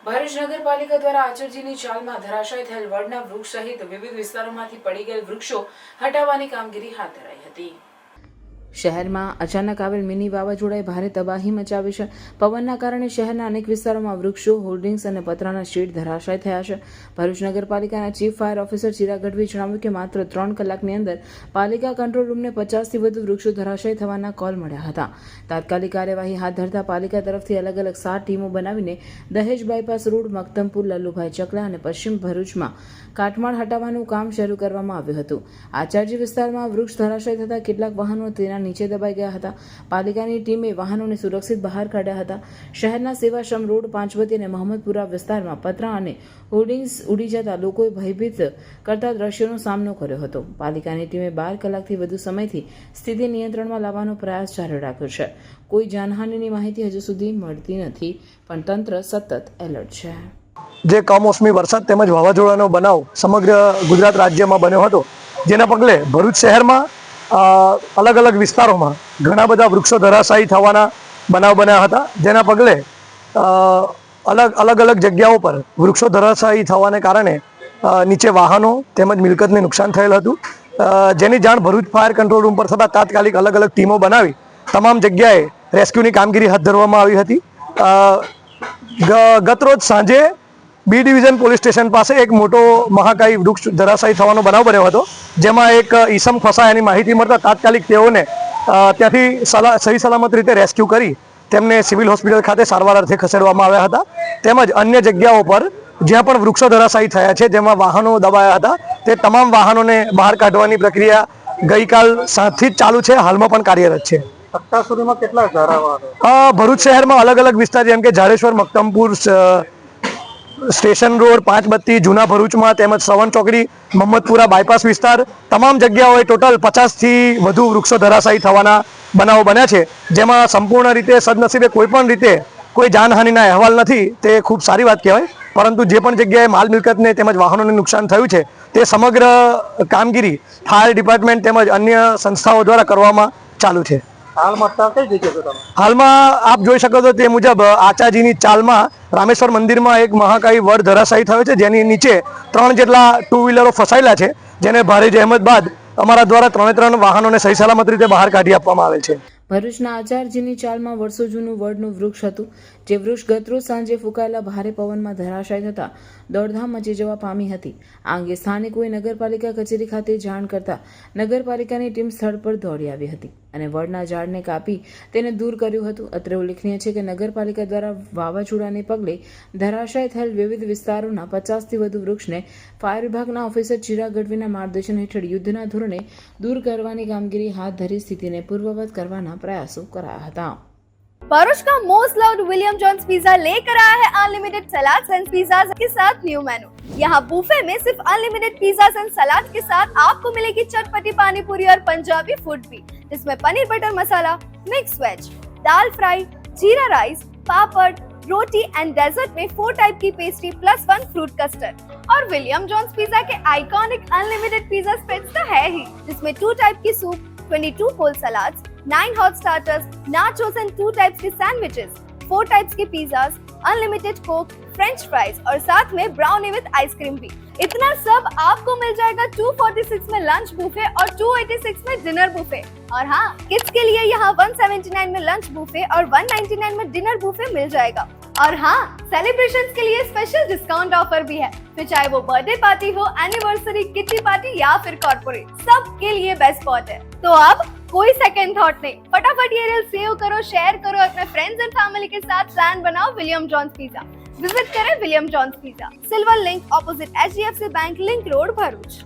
ભરૂચ નગરપાલિકા દ્વારા આચાર્યજીની ચાલમાં ધરાશાયી થયેલ વડના વૃક્ષ સહિત વિવિધ વિસ્તારોમાંથી પડી ગયેલ વૃક્ષો હટાવવાની કામગીરી હાથ ધરાઈ હતી। શહેરમાં અચાનક આવેલ મિની વાવાઝોડાએ ભારે તબાહી મચાવી છે। પવનના કારણે શહેરના અનેક વિસ્તારોમાં વૃક્ષો, હોર્ડિંગ્સ અને પતરાના શેડ ધરાશાયી થયા છે। ભરૂચ નગરપાલિકાના ચીફ ફાયર ઓફિસર ચિરાગ ગઢવીએ જણાવ્યું કે માત્ર 3 કલાકની અંદર પાલિકા કંટ્રોલ રૂમને 50થી વધુ વૃક્ષો ધરાશાયી થવાના કોલ મળ્યા હતા। તાત્કાલિક કાર્યવાહી હાથ ધરતા પાલિકા તરફથી અલગ અલગ 7 ટીમો બનાવીને દહેજ બાયપાસ રોડ, મક્તમપુર, લલ્લુભાઈ ચકલા અને પશ્ચિમ ભરૂચમાં કાટમાળ હટાવવાનું કામ શરૂ કરવામાં આવ્યું હતું। આચાર્ય વિસ્તારમાં વૃક્ષ ધરાશાયી થતા કેટલાક વાહનો તેના નીચે દબાઈ ગયા હતા। પાલિકાની ટીમે વાહનોને સુરક્ષિત બહાર કાઢ્યા હતા। શહેરના સેવાશ્રમ રોડ, પાંચવતી અને મોહમ્મદપુરા વિસ્તારમાં પતરા અને હોર્ડિંગ્સ ઉડી જતા લોકોએ ભયભીત કરતા દ્રશ્યોનો સામનો કર્યો હતો। પાલિકાની ટીમે 12 કલાકથી વધુ સમયથી સ્થિતિ નિયંત્રણમાં લાવવાનો પ્રયાસ જારી રાખ્યો છે। કોઈ જાનહાનિની માહિતી હજુ સુધી મળતી નથી, પણ તંત્ર સતત એલર્ટ છે। જે કમોસમી વરસાદ તેમજ વાવાઝોડાનો બનાવ સમગ્ર ગુજરાત રાજ્યમાં બન્યો હતો, જેના પગલે ભરૂચ શહેરમાં અલગ અલગ વિસ્તારોમાં ઘણા બધા વૃક્ષો ધરાશાયી થવાના બનાવ બન્યા હતા। જેના પગલે અલગ અલગ જગ્યાઓ પર વૃક્ષો ધરાશાયી થવાને કારણે નીચે વાહનો તેમજ મિલકતને નુકસાન થયેલ હતું, જેની જાણ ભરૂચ ફાયર કંટ્રોલ રૂમ પર થતાં તાત્કાલિક અલગ અલગ ટીમો બનાવી તમામ જગ્યાએ રેસ્ક્યુની કામગીરી હાથ ધરવામાં આવી હતી। ગતરોજ સાંજે બી ડિવિઝન પોલીસ સ્ટેશન પાસે એક મોટો મહાકાય વૃક્ષ ધરાશાયી થવાનો બનાવ બન્યો હતો, જેમાં એક ઈસમ ફસાયાની માહિતી મળતા તાત્કાલિક તેઓને ત્યાંથી સહી સલામત રીતે રેસ્ક્યુ કરી તેમને સિવિલ હોસ્પિટલ ખાતે સારવાર અર્થે ખસેડવામાં આવ્યા હતા। તેમજ અન્ય જગ્યાઓ પર જ્યાં પણ વૃક્ષો ધરાશાયી થયા છે, જેમાં વાહનો દબાયા હતા, તે તમામ વાહનોને બહાર કાઢવાની પ્રક્રિયા ગઈકાલ સાંજથી જ ચાલુ છે, હાલમાં પણ કાર્યરત છે। અત્યાર સુધીમાં કેટલા ધારાવાળો? ભરૂચ શહેરમાં અલગ અલગ વિસ્તાર જેમ કે જાડેશ્વર, મક્તમપુર, સ્ટેશન રોડ, પાંચબત્તી, જૂના ભરૂચમાં તેમજ શ્રવણ ચોકડી, મોહમ્મદપુરા બાયપાસ વિસ્તાર, તમામ જગ્યાઓએ ટોટલ 50થી વધુ વૃક્ષો ધરાશાયી થવાના બનાવો બન્યા છે, જેમાં સંપૂર્ણ રીતે સદનસીબે કોઈ પણ રીતે કોઈ જાનહાનિના અહેવાલ નથી, તે ખૂબ સારી વાત કહેવાય। પરંતુ જે પણ જગ્યાએ માલ મિલકતને તેમજ વાહનોને નુકસાન થયું છે, તે સમગ્ર કામગીરી ફાયર ડિપાર્ટમેન્ટ તેમજ અન્ય સંસ્થાઓ દ્વારા કરવામાં ચાલુ છે। હાલમાં આપ જોઈ શકો છો તે મુજબ આચાર્યજીની ચાલમાં રામેશ્વર મંદિરમાં એક મહાકાય વડ ધરાશાયી થયો છે, જેની નીચે 3 જેટલા 2 વ્હીલરો ફસાયેલા છે, જેને ભારે જહેમત બાદ અમારા દ્વારા 3 વાહનોને સહી સલામત રીતે બહાર કાઢી આપવામાં આવેલ છે। ભરૂચના આચાર્યજીની ચાલમાં વર્ષો જૂનું વડનું વૃક્ષ હતું, જે વૃક્ષ ગતરોજ સાંજે ફૂંકાયેલા ભારે પવનમાં ધરાશાયી થતા દોડધામ મચી જવા પામી હતી। આ અંગે સ્થાનિકોએ નગરપાલિકા કચેરી ખાતે જાણ કરતા નગરપાલિકાની ટીમ સ્થળ પર દોડી આવી હતી અને વડના ઝાડને કાપી તેને દૂર કર્યું હતું। અત્રે ઉલ્લેખનીય છે કે નગરપાલિકા દ્વારા વાવાઝોડાને પગલે ધરાશાયી થયેલ વિવિધ વિસ્તારોના 50થી વધુ વૃક્ષને ફાયર વિભાગના ઓફિસર ચિરાગ ગઢવીના માર્ગદર્શન હેઠળ યુદ્ધના ધોરણે દૂર કરવાની કામગીરી હાથ ધરી સ્થિતિને પૂર્વવત કરવાના प्रयासों कराया था। भरूच का most loved William Johns pizza लेकर आया है अनलिमिटेड सलाद एंड पिज्जा के साथ न्यू मेनू। यहाँ बुफे में सिर्फ अनलिमिटेड पिज्जा एंड सलाद के साथ आपको मिलेगी चटपटी पानी पूरी और पंजाबी फूड भी, जिसमें paneer butter masala, mix veg, दाल फ्राई, जीरा राइस, पापड़, रोटी एंड डेजर्ट में 4 टाइप की पेस्ट्री प्लस 1 फ्रूट कस्टर्ड। और विलियम जॉन्स पिज्जा के आइकॉनिक अनलिमिटेड पिज्जा स्प्रेड्स तो है ही, जिसमें 2 टाइप की soup, 22 whole salads, 9 hot starters, nachos and 2 types के सैंडविचेस, 4 टाइप्स के pizzas, unlimited Coke, French fries और साथ में ब्राउनी विद आइसक्रीम भी। इतना सब आपको मिल जाएगा 246 में लंच बुफे और 286 में डिनर बुफे। और हाँ, किड्स के लिए यहाँ 179 में लंच बुफे और 199 में डिनर बुफे मिल जाएगा। और हाँ, सेलिब्रेशंस के लिए स्पेशल डिस्काउंट ऑफर भी है, फिर चाहे वो बर्थडे पार्टी हो, एनिवर्सरी, किटी पार्टी या फिर कॉर्पोरेट, सब के लिए बेस्ट स्पॉट है। तो अब कोई सेकंड थॉट नहीं, फटाफट ये रील सेव करो, शेयर करो, अपने फ्रेंड्स एंड फैमिली के साथ प्लान बनाओ विलियम जॉन्स पिज्जा। विजिट करें William Johns pizza, silver link opposite HDFC bank link road, Bharuch.